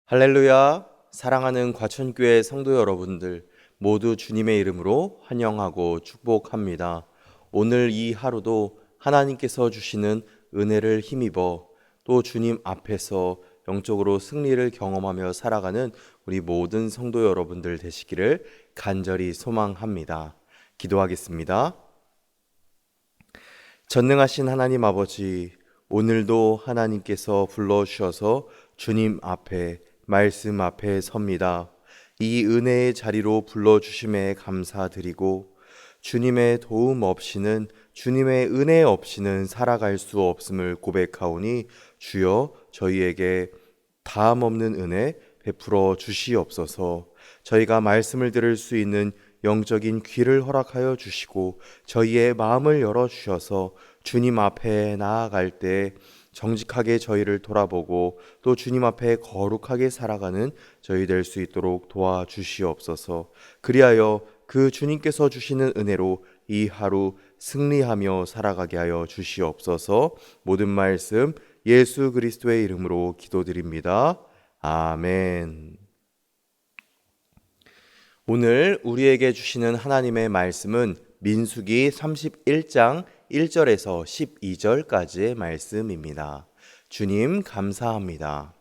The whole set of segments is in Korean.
할렐루야! 사랑하는 과천교회 성도 여러분들 모두 주님의 이름으로 환영하고 축복합니다. 오늘 이 하루도 하나님께서 주시는 은혜를 힘입어 또 주님 앞에서 영적으로 승리를 경험하며 살아가는 우리 모든 성도 여러분들 되시기를 간절히 소망합니다. 기도하겠습니다. 전능하신 하나님 아버지, 오늘도 하나님께서 불러주셔서 주님 앞에 말씀 앞에 섭니다. 이 은혜의 자리로 불러주심에 감사드리고 주님의 도움 없이는, 주님의 은혜 없이는 살아갈 수 없음을 고백하오니 주여 저희에게 다함 없는 은혜 베풀어 주시옵소서. 저희가 말씀을 들을 수 있는 영적인 귀를 허락하여 주시고 저희의 마음을 열어 주셔서 주님 앞에 나아갈 때 정직하게 저희를 돌아보고 또 주님 앞에 거룩하게 살아가는 저희 될 수 있도록 도와주시옵소서. 그리하여 그 주님께서 주시는 은혜로 이 하루 승리하며 살아가게 하여 주시옵소서. 모든 말씀 예수 그리스도의 이름으로 기도드립니다. 아멘. 오늘 우리에게 주시는 하나님의 말씀은 민수기 31장 1절에서 12절까지의 말씀입니다. 주님 감사합니다.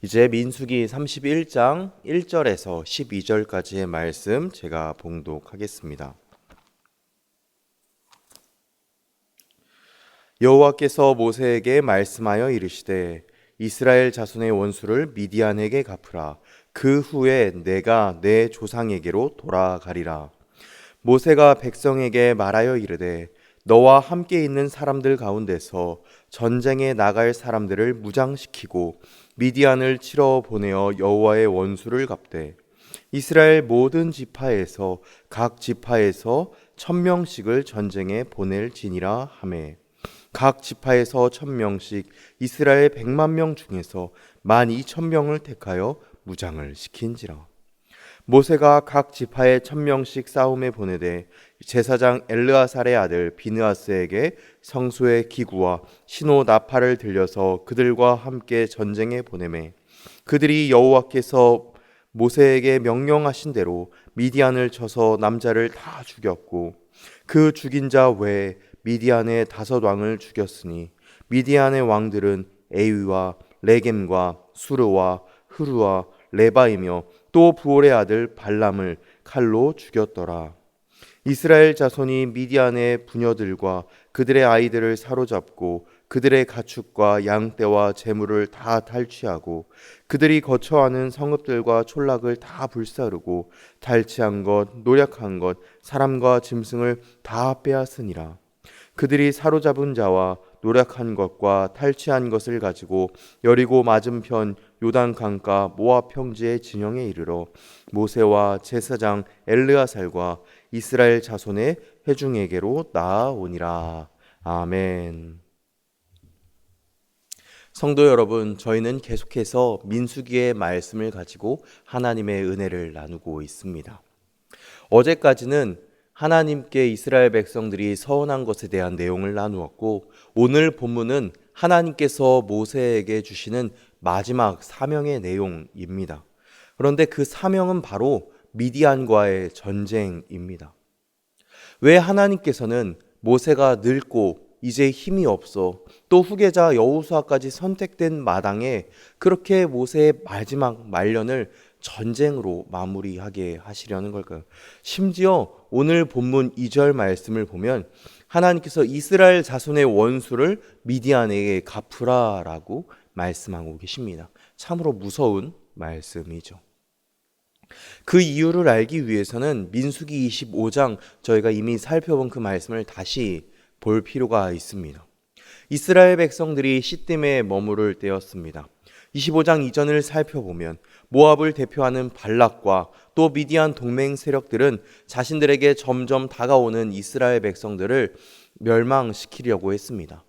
이제 민수기 31장 1절에서 12절까지의 말씀 제가 봉독하겠습니다. 여호와께서 모세에게 말씀하여 이르시되 이스라엘 자손의 원수를 미디안에게 갚으라. 그 후에 내가 내 조상에게로 돌아가리라. 모세가 백성에게 말하여 이르되 너와 함께 있는 사람들 가운데서 전쟁에 나갈 사람들을 무장시키고 미디안을 치러 보내어 여호와의 원수를 갚되 이스라엘 모든 지파에서 각 지파에서 1000명씩을 전쟁에 보낼지니라 하매 각 지파에서 1000명씩 이스라엘 100만 명 중에서 12,000명을 택하여 무장을 시킨지라. 모세가 각 지파에 1000명씩 싸움에 보내되 제사장 엘르아살의 아들 비느하스에게 성소의 기구와 신호 나팔을 들려서 그들과 함께 전쟁에 보내매 그들이 여호와께서 모세에게 명령하신 대로 미디안을 쳐서 남자를 다 죽였고 그 죽인 자 외에 미디안의 5왕을 죽였으니 미디안의 왕들은 에위와 레겜과 수르와 흐르와 레바이며 또 부올의 아들 발람을 칼로 죽였더라. 이스라엘 자손이 미디안의 부녀들과 그들의 아이들을 사로잡고 그들의 가축과 양떼와 재물을 다 탈취하고 그들이 거처하는 성읍들과 촌락을 다 불사르고 탈취한 것, 노략한 것, 사람과 짐승을 다 빼앗으니라. 그들이 사로잡은 자와 노략한 것과 탈취한 것을 가지고 여리고 맞은편 요단 강가 모압 평지의 진영에 이르러 모세와 제사장 엘르아살과 이스라엘 자손의 회중에게로 나아오니라. 아멘. 성도 여러분, 저희는 계속해서 민수기의 말씀을 가지고 하나님의 은혜를 나누고 있습니다. 어제까지는 하나님께 이스라엘 백성들이 서원한 것에 대한 내용을 나누었고 오늘 본문은 하나님께서 모세에게 주시는 마지막 사명의 내용입니다. 그런데 그 사명은 바로 미디안과의 전쟁입니다. 왜 하나님께서는 모세가 늙고 이제 힘이 없어 또 후계자 여호수아까지 선택된 마당에 그렇게 모세의 마지막 말년을 전쟁으로 마무리하게 하시려는 걸까요? 심지어 오늘 본문 2절 말씀을 보면 하나님께서 이스라엘 자손의 원수를 미디안에게 갚으라라고 말씀하고 계십니다. 참으로 무서운 말씀이죠. 그 이유를 알기 위해서는 민수기 25장 저희가 이미 살펴본 그 말씀을 다시 볼 필요가 있습니다. 이스라엘 백성들이 시딤에 머무를 때였습니다. 25장 이전을 살펴보면 모압을 대표하는 발락과 또 미디안 동맹 세력들은 자신들에게 점점 다가오는 이스라엘 백성들을 멸망시키려고 했습니다.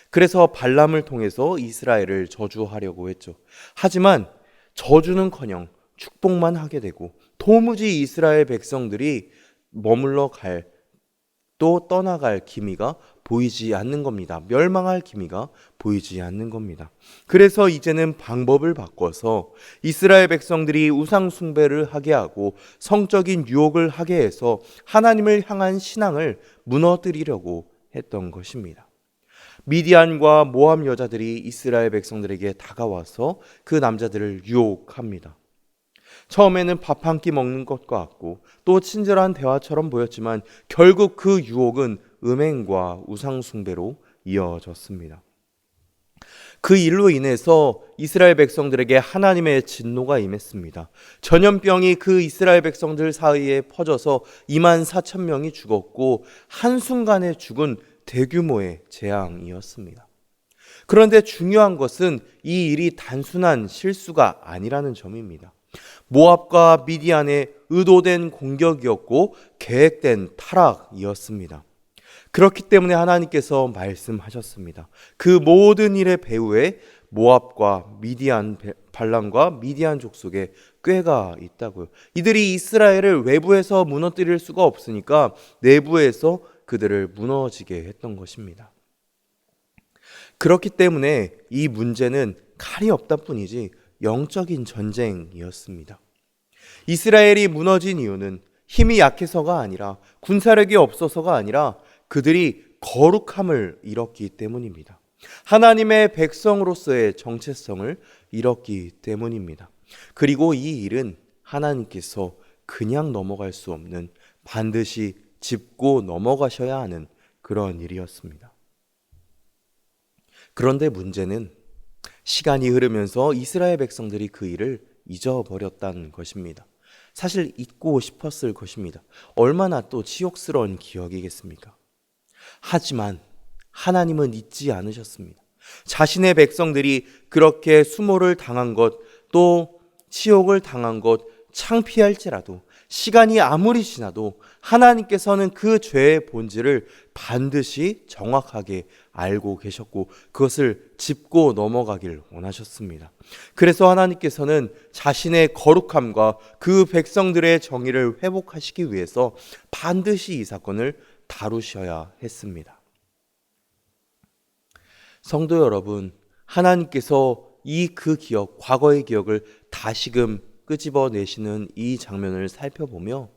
그래서 발람을 통해서 이스라엘을 저주하려고 했죠. 하지만 저주는커녕 축복만 하게 되고 도무지 이스라엘 백성들이 머물러 갈 또 떠나갈 기미가 보이지 않는 겁니다. 멸망할 기미가 보이지 않는 겁니다. 그래서 이제는 방법을 바꿔서 이스라엘 백성들이 우상 숭배를 하게 하고 성적인 유혹을 하게 해서 하나님을 향한 신앙을 무너뜨리려고 했던 것입니다. 미디안과 모압 여자들이 이스라엘 백성들에게 다가와서 그 남자들을 유혹합니다. 처음에는 밥 한 끼 먹는 것 같고 또 친절한 대화처럼 보였지만 결국 그 유혹은 음행과 우상 숭배로 이어졌습니다. 그 일로 인해서 이스라엘 백성들에게 하나님의 진노가 임했습니다. 전염병이 그 이스라엘 백성들 사이에 퍼져서 2만 4천 명이 죽었고 한순간에 죽은 대규모의 재앙이었습니다. 그런데 중요한 것은 이 일이 단순한 실수가 아니라는 점입니다. 모압과 미디안의 의도된 공격이었고 계획된 타락이었습니다. 그렇기 때문에 하나님께서 말씀하셨습니다. 그 모든 일의 배후에 모압과 미디안 반란과 미디안 족속에 꾀가 있다고요. 이들이 이스라엘을 외부에서 무너뜨릴 수가 없으니까 내부에서 그들을 무너지게 했던 것입니다. 그렇기 때문에 이 문제는 칼이 없다 뿐이지 영적인 전쟁이었습니다. 이스라엘이 무너진 이유는 힘이 약해서가 아니라 군사력이 없어서가 아니라 그들이 거룩함을 잃었기 때문입니다. 하나님의 백성으로서의 정체성을 잃었기 때문입니다. 그리고 이 일은 하나님께서 그냥 넘어갈 수 없는 반드시 짚고 넘어가셔야 하는 그런 일이었습니다. 그런데 문제는 시간이 흐르면서 이스라엘 백성들이 그 일을 잊어버렸다는 것입니다. 사실 잊고 싶었을 것입니다. 얼마나 또 치욕스러운 기억이겠습니까? 하지만 하나님은 잊지 않으셨습니다. 자신의 백성들이 그렇게 수모를 당한 것, 또 치욕을 당한 것 창피할지라도 시간이 아무리 지나도 하나님께서는 그 죄의 본질을 반드시 정확하게 알고 계셨고 그것을 짚고 넘어가길 원하셨습니다. 그래서 하나님께서는 자신의 거룩함과 그 백성들의 정의를 회복하시기 위해서 반드시 이 사건을 다루셔야 했습니다. 성도 여러분, 하나님께서 그 기억, 과거의 기억을 다시금 끄집어내시는 이 장면을 살펴보며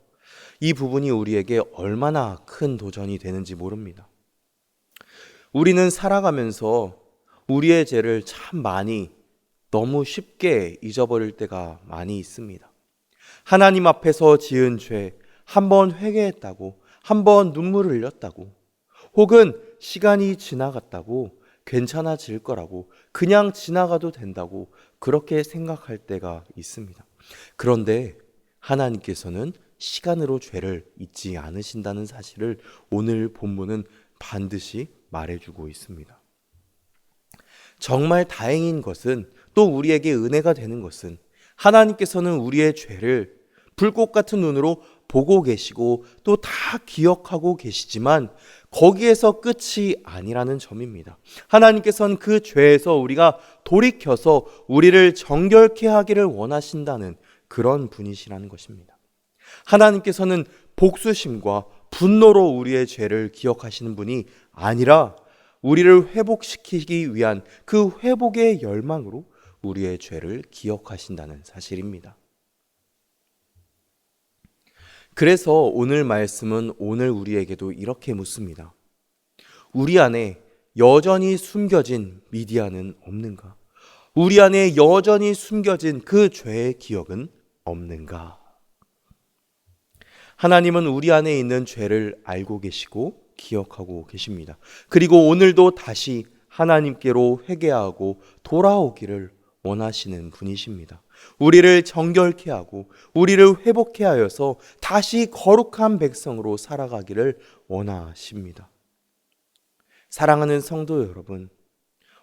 이 부분이 우리에게 얼마나 큰 도전이 되는지 모릅니다. 우리는 살아가면서 우리의 죄를 참 많이 너무 쉽게 잊어버릴 때가 많이 있습니다. 하나님 앞에서 지은 죄, 한 번 회개했다고, 한 번 눈물을 흘렸다고, 혹은 시간이 지나갔다고, 괜찮아질 거라고, 그냥 지나가도 된다고 그렇게 생각할 때가 있습니다. 그런데 하나님께서는 시간으로 죄를 잊지 않으신다는 사실을 오늘 본문은 반드시 말해주고 있습니다. 정말 다행인 것은, 또 우리에게 은혜가 되는 것은 하나님께서는 우리의 죄를 불꽃 같은 눈으로 보고 계시고 또 다 기억하고 계시지만 거기에서 끝이 아니라는 점입니다. 하나님께서는 그 죄에서 우리가 돌이켜서 우리를 정결케 하기를 원하신다는 그런 분이시라는 것입니다. 하나님께서는 복수심과 분노로 우리의 죄를 기억하시는 분이 아니라 우리를 회복시키기 위한 그 회복의 열망으로 우리의 죄를 기억하신다는 사실입니다. 그래서 오늘 말씀은 오늘 우리에게도 이렇게 묻습니다. 우리 안에 여전히 숨겨진 미디안은 없는가? 우리 안에 여전히 숨겨진 그 죄의 기억은 없는가? 하나님은 우리 안에 있는 죄를 알고 계시고 기억하고 계십니다. 그리고 오늘도 다시 하나님께로 회개하고 돌아오기를 원하시는 분이십니다. 우리를 정결케 하고 우리를 회복케 하여서 다시 거룩한 백성으로 살아가기를 원하십니다. 사랑하는 성도 여러분,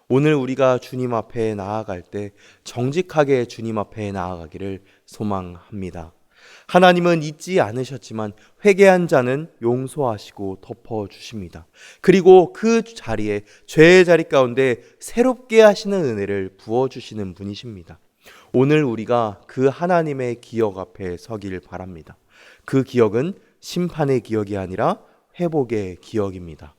오늘 우리가 주님 앞에 나아갈 때 정직하게 주님 앞에 나아가기를 소망합니다. 하나님은 잊지 않으셨지만 회개한 자는 용서하시고 덮어주십니다. 그리고 그 자리에, 죄의 자리 가운데 새롭게 하시는 은혜를 부어주시는 분이십니다. 오늘 우리가 그 하나님의 기억 앞에 서길 바랍니다. 그 기억은 심판의 기억이 아니라 회복의 기억입니다.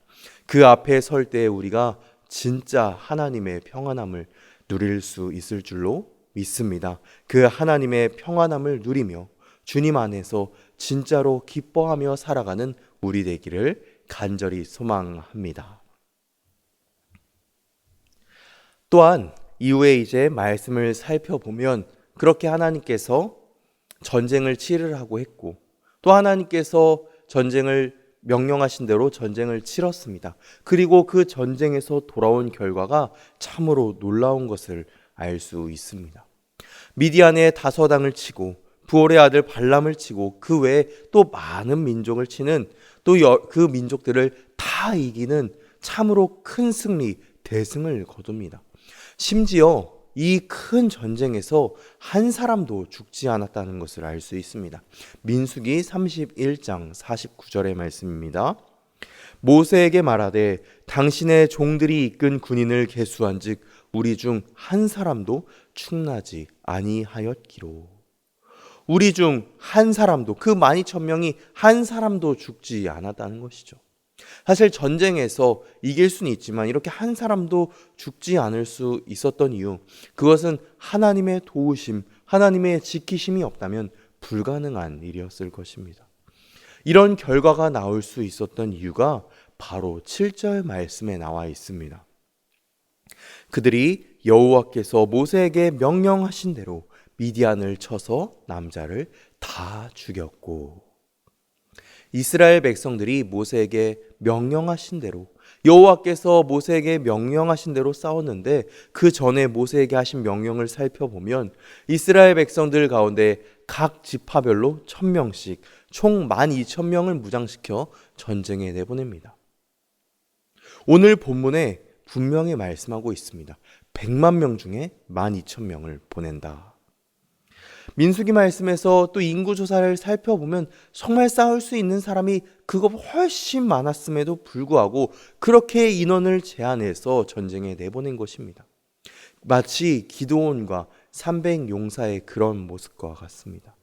그 앞에 설 때 우리가 진짜 하나님의 평안함을 누릴 수 있을 줄로 믿습니다. 그 하나님의 평안함을 누리며 주님 안에서 진짜로 기뻐하며 살아가는 우리 되기를 간절히 소망합니다. 또한 이후에 이제 말씀을 살펴보면 그렇게 하나님께서 전쟁을 치르라고 했고 또 하나님께서 전쟁을 명령하신 대로 전쟁을 치렀습니다. 그리고 그 전쟁에서 돌아온 결과가 참으로 놀라운 것을 알 수 있습니다. 미디안의 다섯왕을 치고 부올의 아들 발람을 치고 그 외에 또 많은 민족을 치는 또 그 민족들을 다 이기는 참으로 큰 승리, 대승을 거둡니다. 심지어 이 큰 전쟁에서 한 사람도 죽지 않았다는 것을 알 수 있습니다. 민수기 31장 49절의 말씀입니다. 모세에게 말하되 당신의 종들이 이끈 군인을 계수한즉 우리 중 한 사람도 충나지 아니하였기로. 우리 중 한 사람도, 그 12,000명이 한 사람도 죽지 않았다는 것이죠. 사실 전쟁에서 이길 수는 있지만 이렇게 한 사람도 죽지 않을 수 있었던 이유, 그것은 하나님의 도우심, 하나님의 지키심이 없다면 불가능한 일이었을 것입니다. 이런 결과가 나올 수 있었던 이유가 바로 7절 말씀에 나와 있습니다. 그들이 여호와께서 모세에게 명령하신 대로 미디안을 쳐서 남자를 다 죽였고. 이스라엘 백성들이 모세에게 명령하신 대로, 여호와께서 모세에게 명령하신 대로 싸웠는데 그 전에 모세에게 하신 명령을 살펴보면 이스라엘 백성들 가운데 각 지파별로 1,000명씩 총 12,000명을 무장시켜 전쟁에 내보냅니다. 오늘 본문에 분명히 말씀하고 있습니다. 100만 명 중에 12,000명을 보낸다. 민수기 말씀에서 또 인구조사를 살펴보면 정말 싸울 수 있는 사람이 그것보다 훨씬 많았음에도 불구하고 그렇게 인원을 제한해서 전쟁에 내보낸 것입니다. 마치 기드온과 300용사의 그런 모습과 같습니다.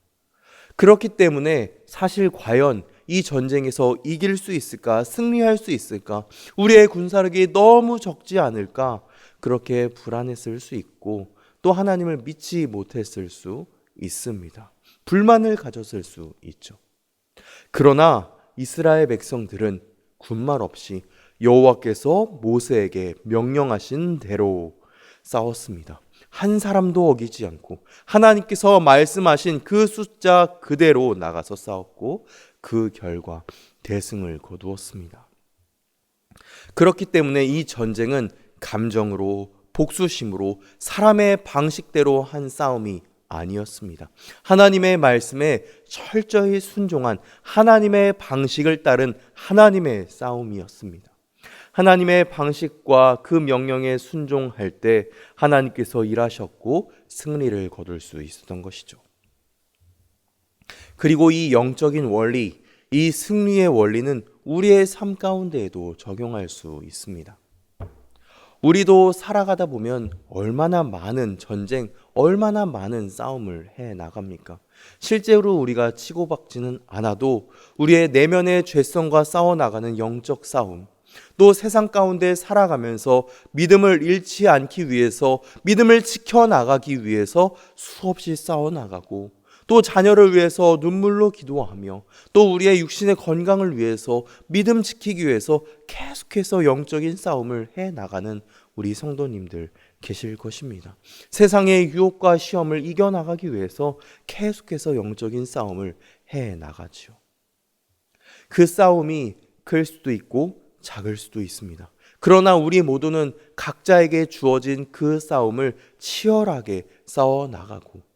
그렇기 때문에 사실 과연 이 전쟁에서 이길 수 있을까? 승리할 수 있을까? 우리의 군사력이 너무 적지 않을까? 그렇게 불안했을 수 있고 또 하나님을 믿지 못했을 수 있습니다. 불만을 가졌을 수 있죠. 그러나 이스라엘 백성들은 군말 없이 여호와께서 모세에게 명령하신 대로 싸웠습니다. 한 사람도 어기지 않고 하나님께서 말씀하신 그 숫자 그대로 나가서 싸웠고 그 결과 대승을 거두었습니다. 그렇기 때문에 이 전쟁은 감정으로, 복수심으로, 사람의 방식대로 한 싸움이 아니었습니다. 하나님의 말씀에 철저히 순종한 하나님의 방식을 따른 하나님의 싸움이었습니다. 하나님의 방식과 그 명령에 순종할 때 하나님께서 일하셨고 승리를 거둘 수 있었던 것이죠. 그리고 이 영적인 원리, 이 승리의 원리는 우리의 삶 가운데에도 적용할 수 있습니다. 우리도 살아가다 보면 얼마나 많은 전쟁, 얼마나 많은 싸움을 해 나갑니까? 실제로 우리가 치고받지는 않아도 우리의 내면의 죄성과 싸워 나가는 영적 싸움, 또 세상 가운데 살아가면서 믿음을 잃지 않기 위해서, 믿음을 지켜나가기 위해서 수없이 싸워 나가고 또 자녀를 위해서 눈물로 기도하며 또 우리의 육신의 건강을 위해서 믿음 지키기 위해서 계속해서 영적인 싸움을 해 나가는 우리 성도님들 계실 것입니다. 세상의 유혹과 시험을 이겨나가기 위해서 계속해서 영적인 싸움을 해 나가지요. 그 싸움이 클 수도 있고 작을 수도 있습니다. 그러나 우리 모두는 각자에게 주어진 그 싸움을 치열하게 싸워 나가고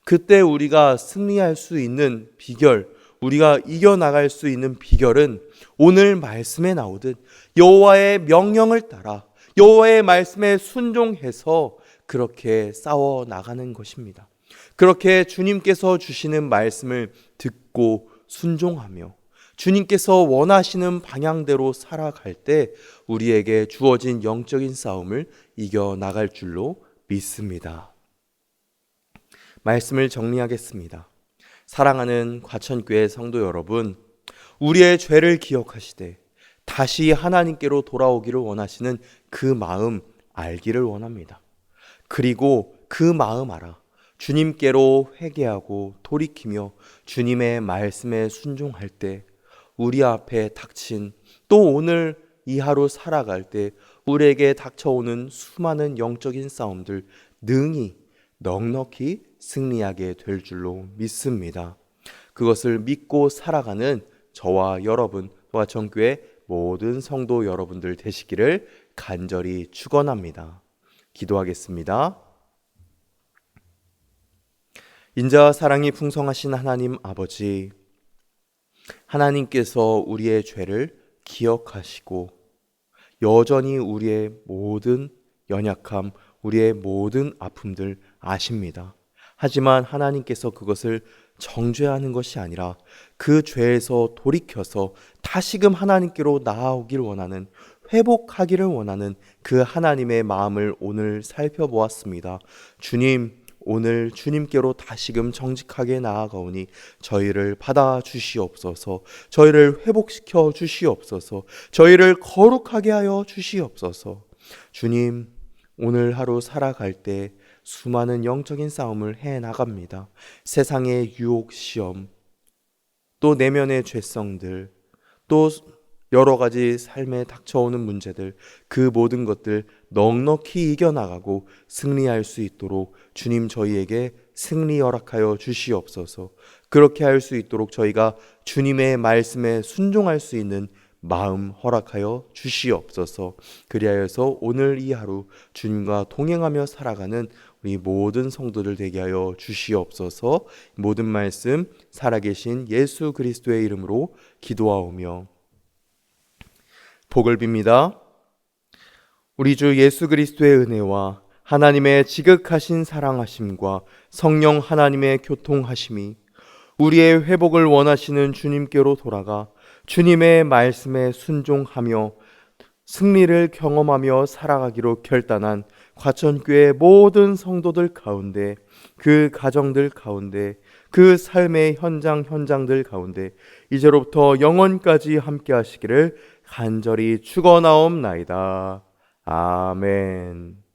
그때 우리가 승리할 수 있는 비결, 우리가 이겨나갈 수 있는 비결은 오늘 말씀에 나오듯 여호와의 명령을 따라 여호와의 말씀에 순종해서 그렇게 싸워 나가는 것입니다. 그렇게 주님께서 주시는 말씀을 듣고 순종하며 주님께서 원하시는 방향대로 살아갈 때 우리에게 주어진 영적인 싸움을 이겨나갈 줄로 믿습니다. 말씀을 정리하겠습니다. 사랑하는 과천교회 성도 여러분, 우리의 죄를 기억하시되 다시 하나님께로 돌아오기를 원하시는 그 마음 알기를 원합니다. 그리고 그 마음 알아 주님께로 회개하고 돌이키며 주님의 말씀에 순종할 때 우리 앞에 닥친, 또 오늘 이 하루 살아갈 때 우리에게 닥쳐오는 수많은 영적인 싸움들 능히 넉넉히 승리하게 될 줄로 믿습니다. 그것을 믿고 살아가는 저와 여러분, 또한 전교회 모든 성도 여러분들 되시기를 간절히 축원합니다. 기도하겠습니다. 인자와 사랑이 풍성하신 하나님 아버지, 하나님께서 우리의 죄를 기억하시고 여전히 우리의 모든 연약함, 우리의 모든 아픔들 아십니다. 하지만 하나님께서 그것을 정죄하는 것이 아니라 그 죄에서 돌이켜서 다시금 하나님께로 나아오길 원하는, 회복하기를 원하는 그 하나님의 마음을 오늘 살펴보았습니다. 주님, 오늘 주님께로 다시금 정직하게 나아가오니 저희를 받아 주시옵소서, 저희를 회복시켜 주시옵소서, 저희를 거룩하게 하여 주시옵소서. 주님, 오늘 하루 살아갈 때 수많은 영적인 싸움을 해 나갑니다. 세상의 유혹 시험, 또 내면의 죄성들, 또 여러 가지 삶에 닥쳐오는 문제들, 그 모든 것들 넉넉히 이겨나가고 승리할 수 있도록 주님 저희에게 승리 허락하여 주시옵소서. 그렇게 할 수 있도록 저희가 주님의 말씀에 순종할 수 있는 마음 허락하여 주시옵소서. 그리하여서 오늘 이 하루 주님과 동행하며 살아가는 우리 모든 성도들 되게 하여 주시옵소서. 모든 말씀 살아계신 예수 그리스도의 이름으로 기도하오며 복을 빕니다. 우리 주 예수 그리스도의 은혜와 하나님의 지극하신 사랑하심과 성령 하나님의 교통하심이 우리의 회복을 원하시는 주님께로 돌아가 주님의 말씀에 순종하며 승리를 경험하며 살아가기로 결단한 과천교회 모든 성도들 가운데, 그 가정들 가운데, 그 삶의 현장들 가운데 이제로부터 영원까지 함께 하시기를 간절히 축원하옵나이다. 아멘.